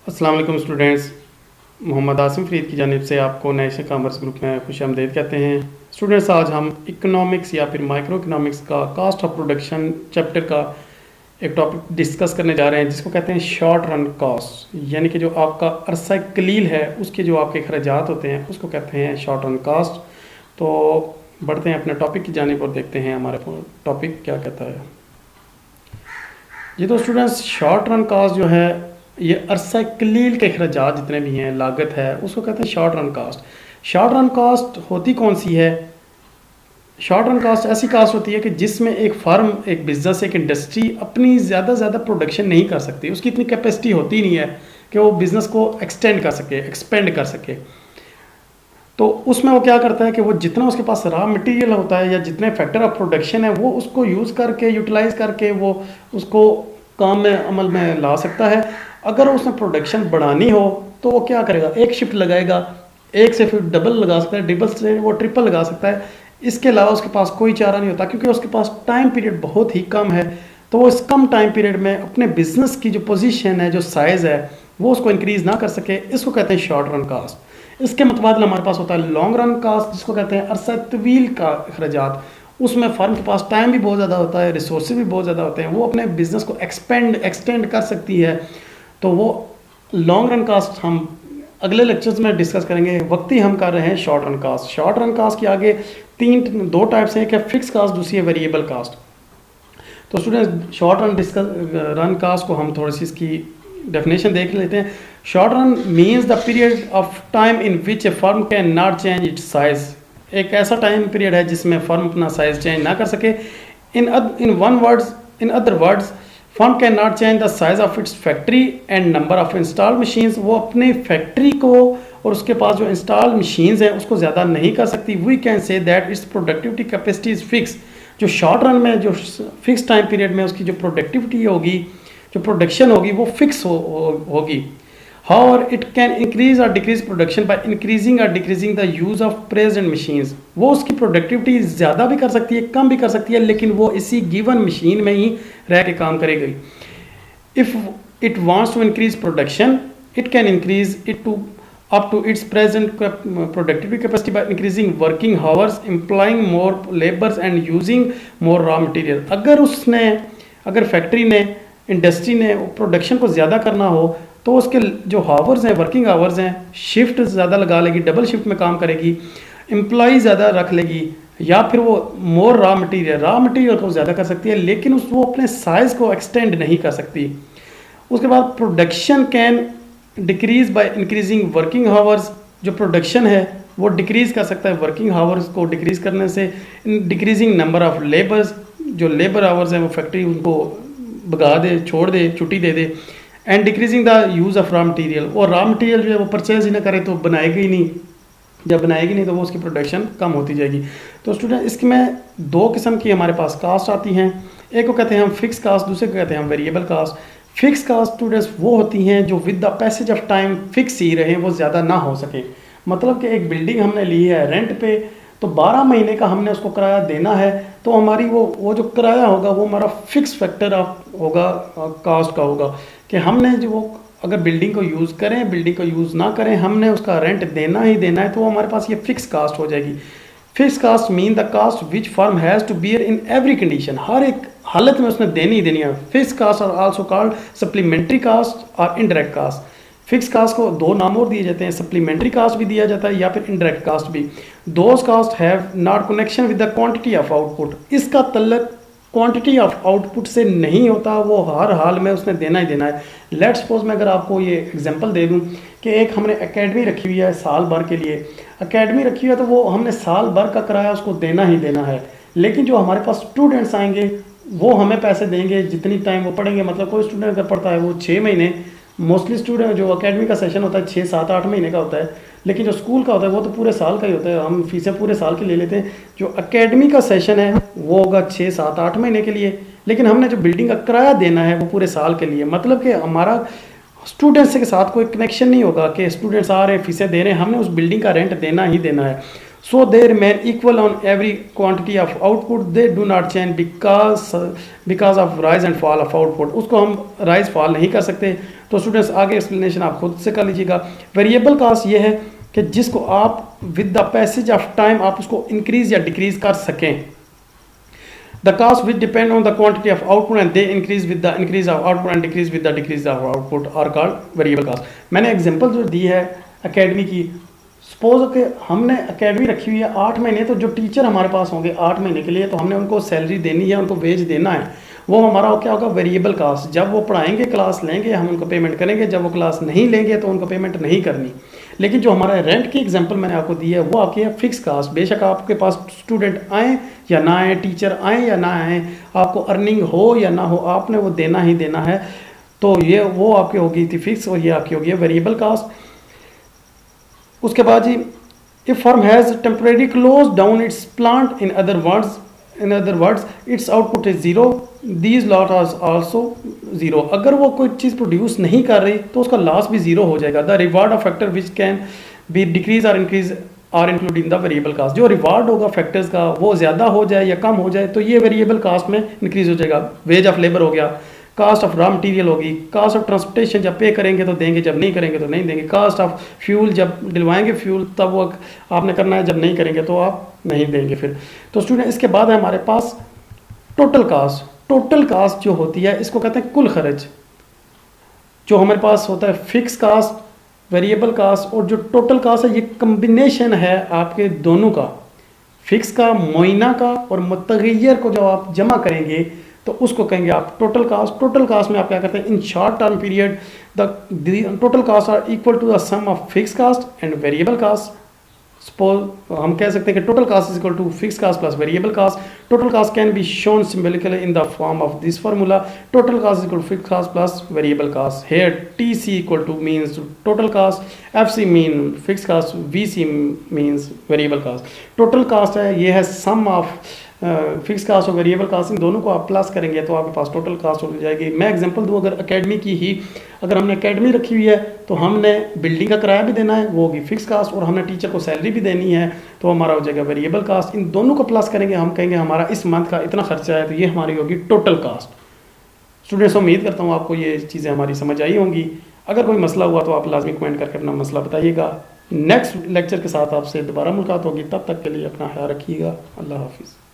अस्सलाम वालेकुम स्टूडेंट्स। मोहम्मद आसिम फ़रीद की जानिब से आपको नेशनल कॉमर्स ग्रुप में खुशामदीद कहते हैं। स्टूडेंट्स, आज हम इकोनॉमिक्स या फिर माइक्रो इकोनॉमिक्स का कास्ट ऑफ प्रोडक्शन चैप्टर का एक टॉपिक डिस्कस करने जा रहे हैं, जिसको कहते हैं शॉर्ट रन कॉस्ट, यानी कि जो आपका अरसा कलील है उसके जो आपके खर्चात होते हैं उसको कहते हैं शॉर्ट रन कॉस्ट। तो बढ़ते हैं अपने टॉपिक की जानिब और देखते हैं हमारा टॉपिक क्या कहता है। ये तो स्टूडेंट्स, शॉर्ट रन कॉस्ट जो है ये अरसा कलील के अखराजात जितने भी हैं, लागत है, उसको कहते हैं short run cost. Short run cost होती कौन सी है? शॉर्ट रन कास्ट ऐसी कास्ट होती है कि जिसमें एक फर्म, एक बिजनेस, एक इंडस्ट्री अपनी ज़्यादा से ज़्यादा प्रोडक्शन नहीं कर सकती, उसकी इतनी कैपेसिटी होती नहीं है कि वो बिज़नेस को एक्सटेंड कर सके, एक्सपेंड कर सके। तो उसमें वो क्या करता है कि वो जितना उसके पास रॉ मटेरियल होता है या जितने फैक्टर ऑफ प्रोडक्शन है वो उसको यूज़ करके, यूटिलाइज करके वो उसको काम में, अमल में ला सकता है। अगर उसने प्रोडक्शन बढ़ानी हो तो वो क्या करेगा? एक शिफ्ट लगाएगा, एक से फिर डबल लगा सकता है, डबल से वो ट्रिपल लगा सकता है। इसके अलावा उसके पास कोई चारा नहीं होता, क्योंकि उसके पास टाइम पीरियड बहुत ही कम है। तो वो इस कम टाइम पीरियड में अपने बिजनेस की जो पोजीशन है, जो साइज़ है, वो उसको इंक्रीज़ ना कर सके। इसको कहते हैं शॉर्ट रन कास्ट। इसके मुतबादल हमारे पास होता है लॉन्ग रन कास्ट, जिसको कहते हैं अरसा तवील का अखराजात। उसमें फर्म के पास टाइम भी बहुत ज़्यादा होता है, रिसोर्सेज भी बहुत ज़्यादा होते हैं, वो अपने बिजनेस को एक्सटेंड कर सकती है। तो वो लॉन्ग रन कास्ट हम अगले लेक्चर्स में डिस्कस करेंगे। वक्त ही हम कर रहे हैं short run cost. Short run cost के आगे दो टाइप्स हैं, एक है फिक्स कास्ट, दूसरी है वेरिएबल कास्ट। तो स्टूडेंट्स, शॉर्ट रन कास्ट को हम थोड़ी सी इसकी डेफिनेशन देख लेते हैं। Short run means the period of time in which A firm can not change it's size. एक ऐसा टाइम पीरियड है जिसमें फर्म अपना साइज चेंज ना कर सके। इन other words, firm can not change the size of its factory and number of install machines. वो अपने फैक्ट्री को और उसके पास जो इंस्टॉल मशीन्स हैं उसको ज़्यादा नहीं कर सकती। We can say that it's productivity capacity is fix. जो शॉर्ट रन में, जो फिक्स टाइम पीरियड में उसकी जो प्रोडक्टिविटी होगी, जो प्रोडक्शन होगी, वो फिक्स होगी। However, it can increase or decrease production by increasing or decreasing the use of present machines. वो उसकी प्रोडक्टिविटी ज़्यादा भी कर सकती है, कम भी कर सकती है, लेकिन वो इसी गिवन मशीन में ही रह के काम करेगी। If it wants to increase production, it can increase it to up to its present productivity capacity by increasing working hours, employing more laborers and using more raw material. अगर factory ने, industry ने production को ज़्यादा करना हो तो उसके जो हावर्स हैं, वर्किंग आवर्स हैं, शिफ्ट ज़्यादा लगा लेगी, डबल शिफ्ट में काम करेगी, एम्प्लॉई ज़्यादा रख लेगी, या फिर वो मोर रॉ मटेरियल को ज़्यादा कर सकती है, लेकिन वो अपने साइज़ को एक्सटेंड नहीं कर सकती। उसके बाद production can decrease by increasing working hours. जो प्रोडक्शन है वो डिक्रीज़ कर सकता है वर्किंग आवर्स को डिक्रीज़ करने से। डिक्रीजिंग नंबर ऑफ लेबर्स, जो लेबर आवर्स हैं वो फैक्ट्री उनको भगा दे, छोड़ दे, छुट्टी दे दे। And decreasing the use of raw material. और रॉ मटेरियल जो है वो परचेज ही ना करे तो बनाएगी ही नहीं, जब बनाएगी नहीं तो वो उसकी प्रोडक्शन कम होती जाएगी। तो स्टूडेंट, इसमें दो किस्म की हमारे पास कास्ट आती हैं। एक को कहते हैं हम फिक्स कास्ट, दूसरे को कहते हैं हम variable cost. Fix cost students वो होती हैं जो with the passage of time fix ही रहे, वो ज़्यादा ना हो सके। मतलब कि एक बिल्डिंग हमने ली है रेंट पे, तो 12 महीने का हमने उसको किराया देना है, तो हमारी वो जो किराया होगा वो हमारा फिक्स फैक्टर होगा, कास्ट का होगा, कि हमने जो वो अगर बिल्डिंग को यूज़ करें, बिल्डिंग को यूज़ ना करें, हमने उसका रेंट देना ही देना है, तो वो हमारे पास ये फिक्स कास्ट हो जाएगी। Fix cost mean the cost which firm has to bear in every condition. हर एक हालत में उसने देनी ही देनी है। Fix cost are also called supplementary cost और इनडायरेक्ट कास्ट। फिक्स कास्ट को दो नाम और दिए जाते हैं, सप्लीमेंट्री कास्ट भी दिया जाता है या फिर इनडायरेक्ट कास्ट भी। Those cast have not connection with the quantity of output. इसका तल्लक क्वांटिटी ऑफ आउटपुट से नहीं होता, वो हर हाल में उसने देना ही देना है। लेट्स सपोज मैं अगर आपको ये एग्जांपल दे दूं कि एक हमने एकेडमी रखी हुई है साल भर के लिए, एकेडमी रखी हुई है, तो वो हमने साल भर का किराया उसको देना ही देना है। लेकिन जो हमारे पास स्टूडेंट्स आएंगे वो हमें पैसे देंगे जितनी टाइम वो पढ़ेंगे। मतलब कोई स्टूडेंट अगर पढ़ता है वो 6 महीने, मोस्टली स्टूडेंट जो एकेडमी का सेशन होता है 6, 7, 8 महीने का होता है, लेकिन जो स्कूल का होता है वो तो पूरे साल का ही होता है। हम फीसें पूरे साल की ले लेते हैं। जो एकेडमी का सेशन है वो होगा 6, 7, 8 महीने के लिए, लेकिन हमने जो बिल्डिंग का किराया देना है वो पूरे साल के लिए। मतलब कि हमारा स्टूडेंट्स के साथ कोई कनेक्शन नहीं होगा कि स्टूडेंट्स आ रहे हैं, फीसें दे रहे हैं, हमने उस बिल्डिंग का रेंट देना ही देना है। so they remain equal on every quantity of output, they do not change because of rise and fall of output. उसको हम rise fall नहीं कर सकते। तो स्टूडेंट्स आगे एक्सप्लेनेशन आप खुद से कर लीजिएगा। वेरिएबल कास्ट ये है कि जिसको आप with the passage of time आप उसको इंक्रीज या डिक्रीज कर सकें। The cost which depend on the quantity of output and they increase with the increase of output and decrease with the decrease of output are called variable cost। मैंने example जो दी है academy की, suppose कि हमने academy रखी हुई है 8 महीने, तो जो टीचर हमारे पास होंगे 8 महीने के लिए, तो हमने उनको सैलरी देनी है, उनको वेज देना है, वो हमारा क्या होगा वेरिएबल कास्ट। जब वो पढ़ाएंगे क्लास लेंगे हम उनको पेमेंट करेंगे, जब वो क्लास नहीं लेंगे तो उनको पेमेंट नहीं करनी। लेकिन जो हमारा रेंट की एग्जांपल मैंने आपको दी है वो आपकी है फिक्स कास्ट। बेशक आपके पास स्टूडेंट आए या ना आए, टीचर आए या ना आए, आपको अर्निंग हो या ना हो, आपने वो देना ही देना है। तो ये वो आपकी होगी थी फिक्स और ये आपकी होगी वेरिएबल कास्ट। उसके बाद जी if firm has temporary close down its plant, in other words its output is zero, these lot are also zero. अगर वो कोई चीज़ प्रोड्यूस नहीं कर रही तो उसका लॉस भी जीरो हो जाएगा। The reward of factor which can be decrease और increase are include in the variable cost. जो रिवार्ड होगा फैक्टर्स का वो ज़्यादा हो जाए या कम हो जाए तो ये वेरिएबल कास्ट में इंक्रीज हो जाएगा। वेज ऑफ लेबर हो गया, कास्ट ऑफ रॉ मटेरियल होगी, कास्ट ऑफ ट्रांसपोर्टेशन जब पे करेंगे तो देंगे, जब नहीं करेंगे तो नहीं देंगे, कास्ट ऑफ फ्यूल जब दिलवाएंगे फ्यूल तब वो आपने करना है, जब नहीं करेंगे तो आप नहीं देंगे फिर। तो स्टूडेंट इसके बाद है हमारे पास टोटल कास्ट। टोटल कास्ट जो होती है इसको कहते हैं कुल खर्च। जो हमारे पास होता है फिक्स कास्ट, वेरिएबल कास्ट और जो टोटल कास्ट है, ये कम्बिनेशन है आपके दोनों का, फिक्स का, मुआयना का और मुतगय्यर को जब आप जमा करेंगे तो उसको कहेंगे आप टोटल कास्ट। टोटल कास्ट में आप क्या करते हैं, in short term period the total cost are equal to the sum of fix cost and variable cost. Suppose हम कह सकते हैं कि total cost is equal to fix cost plus variable cost. Total cost can be shown symbolically in the form of this formula, total cost is equal to fix cost plus variable cost. Here TC equal to means total cost, FC mean fix cast, VC means variable cost. Total cost है ये है sum of fix cost और variable cost, इन दोनों को आप plus करेंगे तो आपके पास टोटल कास्ट हो जाएगी। मैं एग्जांपल दूं, अगर एकेडमी की ही अगर हमने एकेडमी रखी हुई है तो हमने बिल्डिंग का किराया भी देना है, वो होगी फिक्स कास्ट, और हमने टीचर को सैलरी भी देनी है तो हमारा हो जाएगा वेरिएबल कास्ट। इन दोनों को प्लस करेंगे, हम कहेंगे हमारा इस मंथ का इतना खर्चा है, तो ये हमारी होगी टोटल कास्ट। स्टूडेंट्स उम्मीद करता हूँ आपको ये चीज़ें हमारी समझ आई होंगी। अगर कोई मसला हुआ तो आप लाजमी कमेंट करके अपना मसला बताइएगा। नेक्स्ट लेक्चर के साथ आपसे दोबारा मुलाकात होगी, तब तक के लिए अपना ख्याल रखिएगा। अल्लाह हाफिज़।